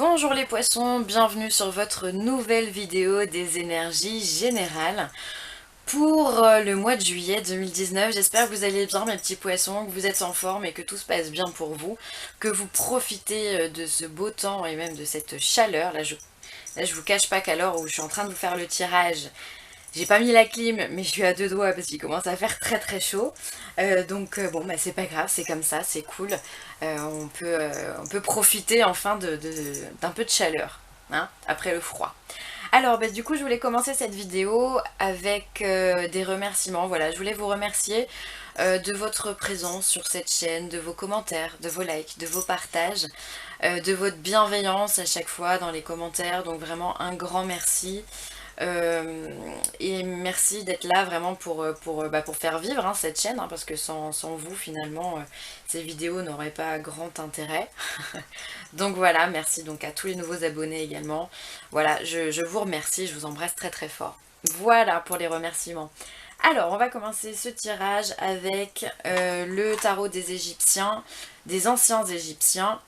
Bonjour les poissons, bienvenue sur votre nouvelle vidéo des énergies générales pour le mois de juillet 2019. J'espère que vous allez bien mes petits poissons, que vous êtes en forme et que tout se passe bien pour vous, que vous profitez de ce beau temps et même de cette chaleur. Là, je vous cache pas qu'à l'heure où je suis en train de vous faire le tirage, j'ai pas mis la clim, mais je suis à deux doigts parce qu'il commence à faire très très chaud. Bon, bah c'est pas grave, c'est comme ça, c'est cool. On peut profiter enfin d'un peu de chaleur, hein, après le froid. Alors, bah, du coup, je voulais commencer cette vidéo avec des remerciements. Voilà, je voulais vous remercier de votre présence sur cette chaîne, de vos commentaires, de vos likes, de vos partages, de votre bienveillance à chaque fois dans les commentaires. Donc vraiment un grand merci. Et merci d'être là vraiment pour faire vivre hein, cette chaîne, hein, parce que sans vous finalement ces vidéos n'auraient pas grand intérêt. Donc voilà, merci donc à tous les nouveaux abonnés également. Voilà, je vous remercie, je vous embrasse très très fort. Voilà pour les remerciements. Alors, on va commencer ce tirage avec le tarot des Égyptiens, des anciens Égyptiens.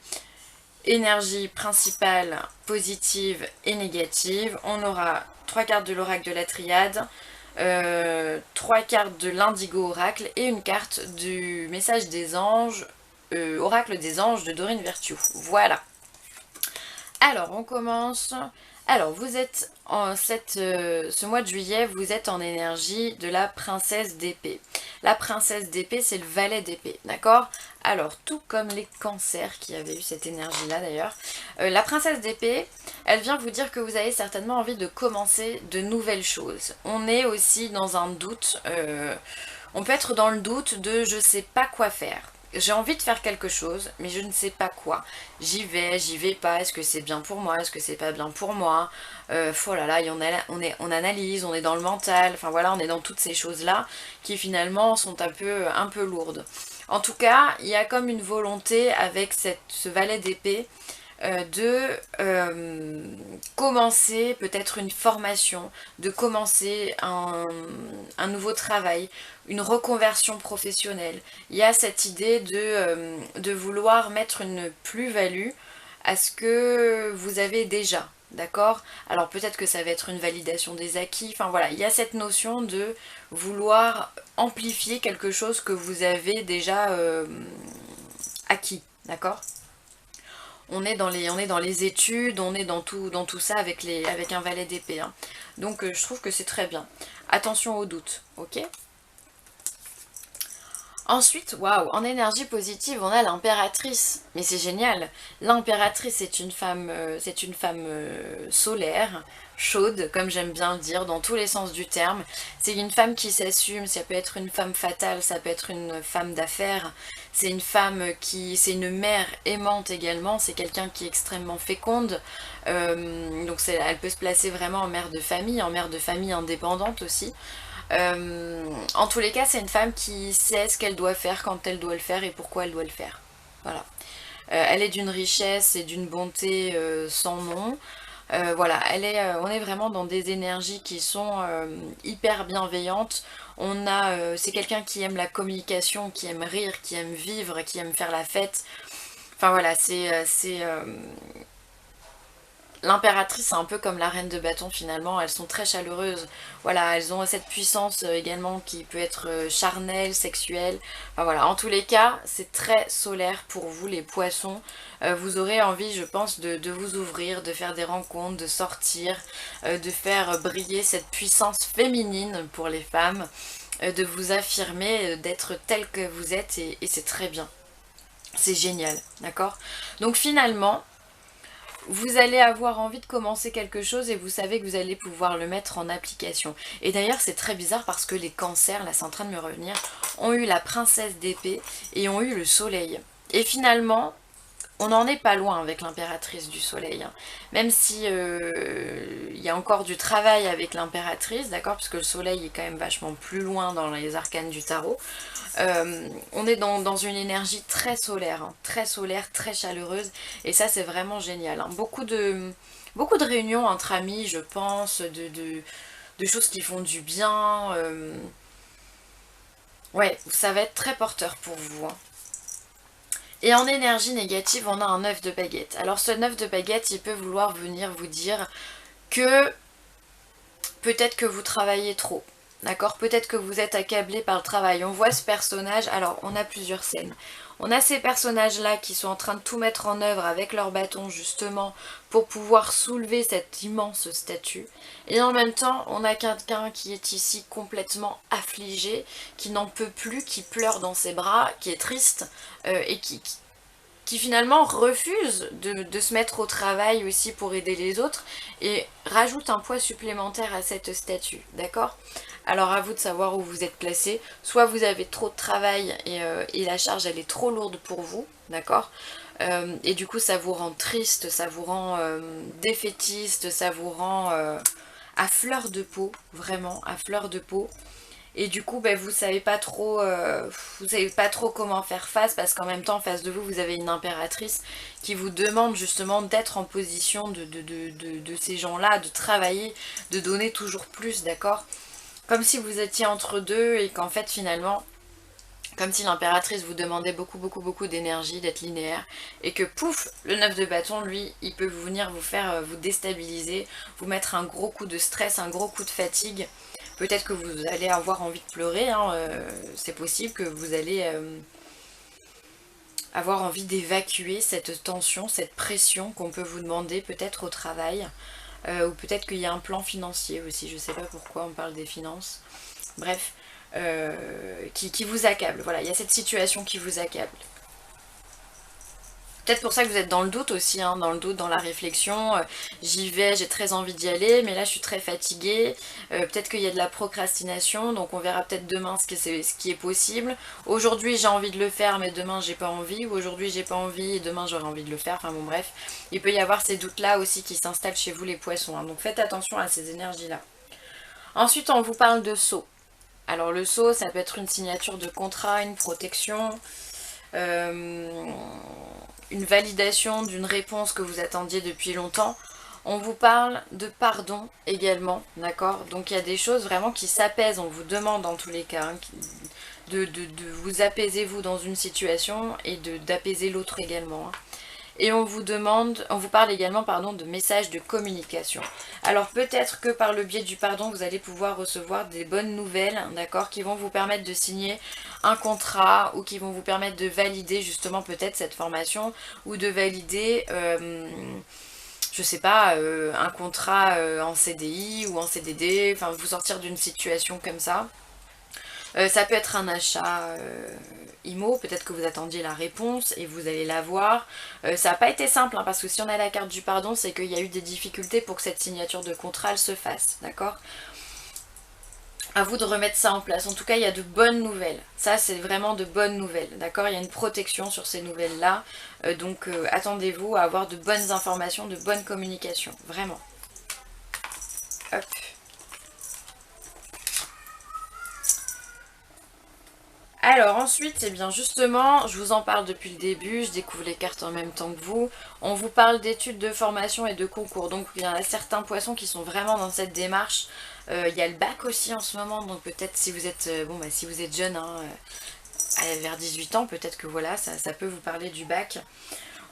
Énergie principale, positive et négative. On aura 3 cartes de l'oracle de la triade, 3 cartes de l'indigo oracle et une carte du message des anges, oracle des anges de Dorine Virtue. Voilà. Alors, on commence. Alors, vous êtes ce mois de juillet, vous êtes en énergie de la princesse d'épée. La princesse d'épée, c'est le valet d'épée, d'accord? Alors, tout comme les cancers qui avaient eu cette énergie-là d'ailleurs, la princesse d'épée, elle vient vous dire que vous avez certainement envie de commencer de nouvelles choses. On est aussi dans un doute, on peut être dans le doute de je sais pas quoi faire. J'ai envie de faire quelque chose, mais je ne sais pas quoi. J'y vais pas. Est-ce que c'est bien pour moi? Est-ce que c'est pas bien pour moi? Oh là là, on analyse, on est dans le mental. Enfin voilà, on est dans toutes ces choses-là qui finalement sont un peu lourdes. En tout cas, il y a comme une volonté avec ce valet d'épée de commencer peut-être une formation, de commencer un nouveau travail, une reconversion professionnelle. Il y a cette idée de vouloir mettre une plus-value à ce que vous avez déjà. D'accord? Alors peut-être que ça va être une validation des acquis. Enfin voilà, il y a cette notion de vouloir amplifier quelque chose que vous avez déjà acquis. D'accord? On est dans les études, on est dans tout ça avec un valet d'épée. Hein. Donc je trouve que c'est très bien. Attention aux doutes, ok? Ensuite, waouh, en énergie positive, on a l'impératrice. Mais c'est génial. L'impératrice, c'est une femme solaire, chaude, comme j'aime bien le dire, dans tous les sens du terme. C'est une femme qui s'assume, ça peut être une femme fatale, ça peut être une femme d'affaires. C'est c'est une mère aimante également, c'est quelqu'un qui est extrêmement féconde. Donc elle peut se placer vraiment en mère de famille indépendante aussi. En tous les cas, c'est une femme qui sait ce qu'elle doit faire quand elle doit le faire et pourquoi elle doit le faire. Voilà. Elle est d'une richesse et d'une bonté sans nom. Voilà, on est vraiment dans des énergies qui sont hyper bienveillantes. C'est quelqu'un qui aime la communication, qui aime rire, qui aime vivre, qui aime faire la fête. Enfin voilà, l'impératrice, c'est un peu comme la reine de bâton finalement, elles sont très chaleureuses. Voilà, elles ont cette puissance également qui peut être charnelle, sexuelle. Enfin voilà, en tous les cas, c'est très solaire pour vous les poissons. Vous aurez envie, je pense, de vous ouvrir, de faire des rencontres, de sortir, de faire briller cette puissance féminine pour les femmes, de vous affirmer, d'être telle que vous êtes et c'est très bien. C'est génial, d'accord? Donc finalement, vous allez avoir envie de commencer quelque chose et vous savez que vous allez pouvoir le mettre en application. Et d'ailleurs c'est très bizarre parce que les cancers, là c'est en train de me revenir, ont eu la princesse d'épée et ont eu le soleil. Et finalement, on n'en est pas loin avec l'impératrice du soleil. Hein. Même si il y a encore du travail avec l'impératrice, d'accord, parce que le soleil est quand même vachement plus loin dans les arcanes du tarot. On est dans une énergie très solaire, hein, très chaleureuse, et ça c'est vraiment génial. Hein. Beaucoup de réunions entre amis, je pense, de choses qui font du bien. Ouais, ça va être très porteur pour vous. Hein. Et en énergie négative, on a un 9 de baguette. Alors ce 9 de baguette, il peut vouloir venir vous dire que peut-être que vous travaillez trop. D'accord? Peut-être que vous êtes accablé par le travail. On voit ce personnage, alors on a plusieurs scènes. On a ces personnages-là qui sont en train de tout mettre en œuvre avec leur bâton justement pour pouvoir soulever cette immense statue. Et en même temps, on a quelqu'un qui est ici complètement affligé, qui n'en peut plus, qui pleure dans ses bras, qui est triste et qui finalement refuse de se mettre au travail aussi pour aider les autres et rajoute un poids supplémentaire à cette statue, d'accord? Alors à vous de savoir où vous êtes placé, soit vous avez trop de travail et la charge elle est trop lourde pour vous, d'accord? Et du coup ça vous rend triste, ça vous rend défaitiste, ça vous rend à fleur de peau, vraiment à fleur de peau. Et du coup, ben, vous savez pas trop comment faire face parce qu'en même temps, en face de vous, vous avez une impératrice qui vous demande justement d'être en position de ces gens-là, de travailler, de donner toujours plus, d'accord? Comme si vous étiez entre deux et qu'en fait, finalement, comme si l'impératrice vous demandait beaucoup, beaucoup, beaucoup d'énergie, d'être linéaire, et que pouf, le 9 de bâton, lui, il peut venir vous faire vous déstabiliser, vous mettre un gros coup de stress, un gros coup de fatigue. Peut-être que vous allez avoir envie de pleurer, hein, c'est possible que vous allez avoir envie d'évacuer cette tension, cette pression qu'on peut vous demander peut-être au travail, ou peut-être qu'il y a un plan financier aussi, je sais pas pourquoi on parle des finances. Bref, qui vous accable, voilà, il y a cette situation qui vous accable. Peut-être pour ça que vous êtes dans le doute aussi, hein, dans le doute, dans la réflexion. J'y vais, j'ai très envie d'y aller, mais là je suis très fatiguée. Peut-être qu'il y a de la procrastination, donc on verra peut-être demain ce qui est possible. Aujourd'hui j'ai envie de le faire, mais demain j'ai pas envie. Ou aujourd'hui j'ai pas envie et demain j'aurai envie de le faire. Enfin bon bref, il peut y avoir ces doutes-là aussi qui s'installent chez vous les poissons. Hein, donc faites attention à ces énergies-là. Ensuite on vous parle de sceau. Alors le sceau, ça peut être une signature de contrat, une protection. Une validation d'une réponse que vous attendiez depuis longtemps. On vous parle de pardon également, d'accord? Donc il y a des choses vraiment qui s'apaisent, on vous demande en tous les cas hein, de vous apaiser vous dans une situation et d'apaiser l'autre également. Hein. Et on vous parle également pardon, de messages de communication. Alors peut-être que par le biais du pardon, vous allez pouvoir recevoir des bonnes nouvelles, d'accord, qui vont vous permettre de signer un contrat ou qui vont vous permettre de valider justement peut-être cette formation ou de valider, je sais pas, un contrat en CDI ou en CDD, enfin vous sortir d'une situation comme ça. Ça peut être un achat IMO, peut-être que vous attendiez la réponse et vous allez l'avoir. Ça n'a pas été simple, hein, parce que si on a la carte du pardon, c'est qu'il y a eu des difficultés pour que cette signature de contrat elle se fasse, d'accord? À vous de remettre ça en place. En tout cas, il y a de bonnes nouvelles. Ça, c'est vraiment de bonnes nouvelles, d'accord? Il y a une protection sur ces nouvelles-là. Donc, attendez-vous à avoir de bonnes informations, de bonnes communications. Vraiment. Hop. Alors ensuite, eh bien justement, je vous en parle depuis le début, je découvre les cartes en même temps que vous. On vous parle d'études de formation et de concours. Donc il y en a certains poissons qui sont vraiment dans cette démarche. Il y a le bac aussi en ce moment, donc peut-être si vous êtes si vous êtes jeune, hein, vers 18 ans, peut-être que voilà, ça peut vous parler du bac.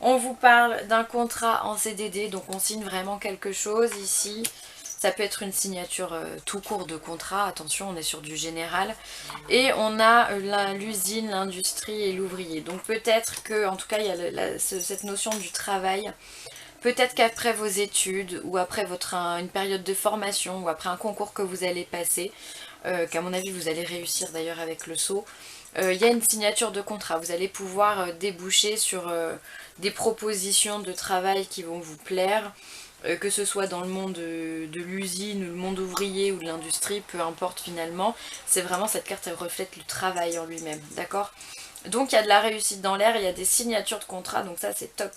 On vous parle d'un contrat en CDD, donc on signe vraiment quelque chose ici. Ça peut être une signature tout court de contrat, attention on est sur du général. Et on a l'usine, l'industrie et l'ouvrier. Donc peut-être que, en tout cas il y a cette notion du travail. Peut-être qu'après vos études ou après une période de formation ou après un concours que vous allez passer, qu'à mon avis vous allez réussir d'ailleurs avec le saut, il y a une signature de contrat. Vous allez pouvoir déboucher sur des propositions de travail qui vont vous plaire. Que ce soit dans le monde de l'usine ou le monde ouvrier ou de l'industrie, peu importe finalement, c'est vraiment cette carte, elle reflète le travail en lui-même, d'accord? Donc il y a de la réussite dans l'air, il y a des signatures de contrat, donc ça c'est top.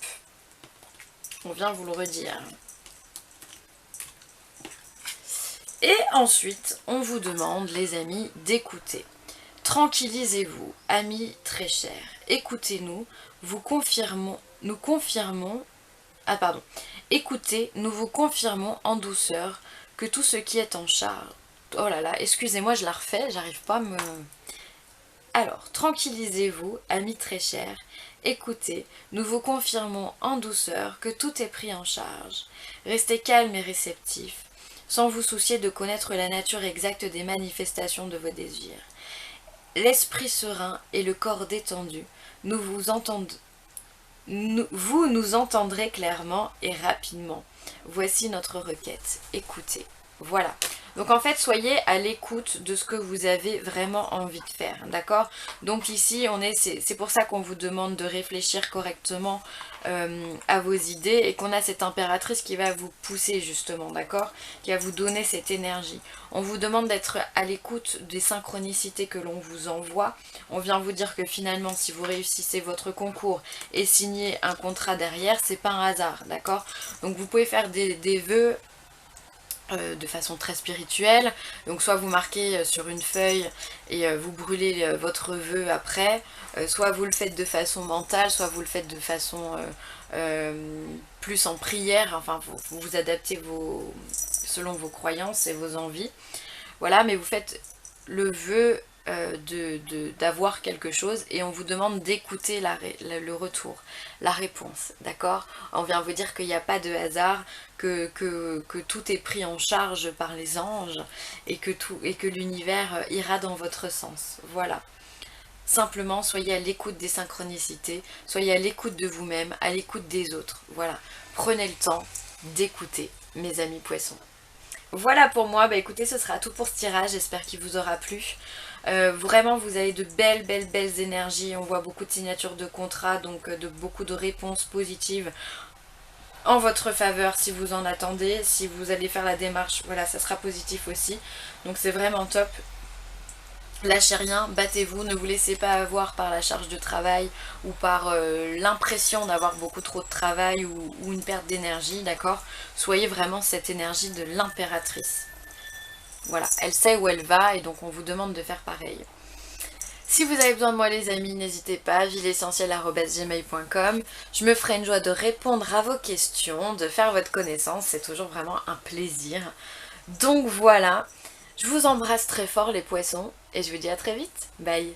On vient vous le redire. Et ensuite, on vous demande, les amis, d'écouter. Tranquillisez-vous, amis très chers, écoutez-nous, nous confirmons. Ah pardon. Écoutez, nous vous confirmons en douceur que tout ce qui est en charge... Oh là là, excusez-moi, je la refais, j'arrive pas à me... Alors, tranquillisez-vous, amis très chers, Écoutez, nous vous confirmons en douceur que tout est pris en charge. Restez calme et réceptif, sans vous soucier de connaître la nature exacte des manifestations de vos désirs. L'esprit serein et le corps détendu, vous nous entendrez clairement et rapidement. Voici notre requête. Écoutez. Voilà. Donc en fait, soyez à l'écoute de ce que vous avez vraiment envie de faire, d'accord? Donc ici, c'est pour ça qu'on vous demande de réfléchir correctement à vos idées et qu'on a cette impératrice qui va vous pousser justement, d'accord? Qui va vous donner cette énergie. On vous demande d'être à l'écoute des synchronicités que l'on vous envoie. On vient vous dire que finalement, si vous réussissez votre concours et signez un contrat derrière, c'est pas un hasard, d'accord? Donc vous pouvez faire des vœux de façon très spirituelle, donc soit vous marquez sur une feuille et vous brûlez votre vœu après, soit vous le faites de façon mentale, soit vous le faites de façon plus en prière, enfin vous adaptez selon vos croyances et vos envies, voilà, mais vous faites le vœu d'avoir quelque chose et on vous demande d'écouter le retour, la réponse, d'accord? On vient vous dire qu'il n'y a pas de hasard, que tout est pris en charge par les anges et que l'univers ira dans votre sens, voilà. Simplement, soyez à l'écoute des synchronicités, soyez à l'écoute de vous-même, à l'écoute des autres, voilà. Prenez le temps d'écouter, mes amis poissons. Voilà pour moi, bah écoutez, ce sera tout pour ce tirage, j'espère qu'il vous aura plu. Vraiment, vous avez de belles énergies, on voit beaucoup de signatures de contrats, donc beaucoup de réponses positives en votre faveur si vous en attendez. Si vous allez faire la démarche, voilà, ça sera positif aussi. Donc c'est vraiment top. Lâchez rien, battez-vous, ne vous laissez pas avoir par la charge de travail ou par l'impression d'avoir beaucoup trop de travail ou une perte d'énergie, d'accord? Soyez vraiment cette énergie de l'impératrice. Voilà, elle sait où elle va et donc on vous demande de faire pareil. Si vous avez besoin de moi les amis, n'hésitez pas, vileessentielle@gmail.com. Je me ferai une joie de répondre à vos questions, de faire votre connaissance, c'est toujours vraiment un plaisir. Donc voilà, je vous embrasse très fort les poissons et je vous dis à très vite. Bye!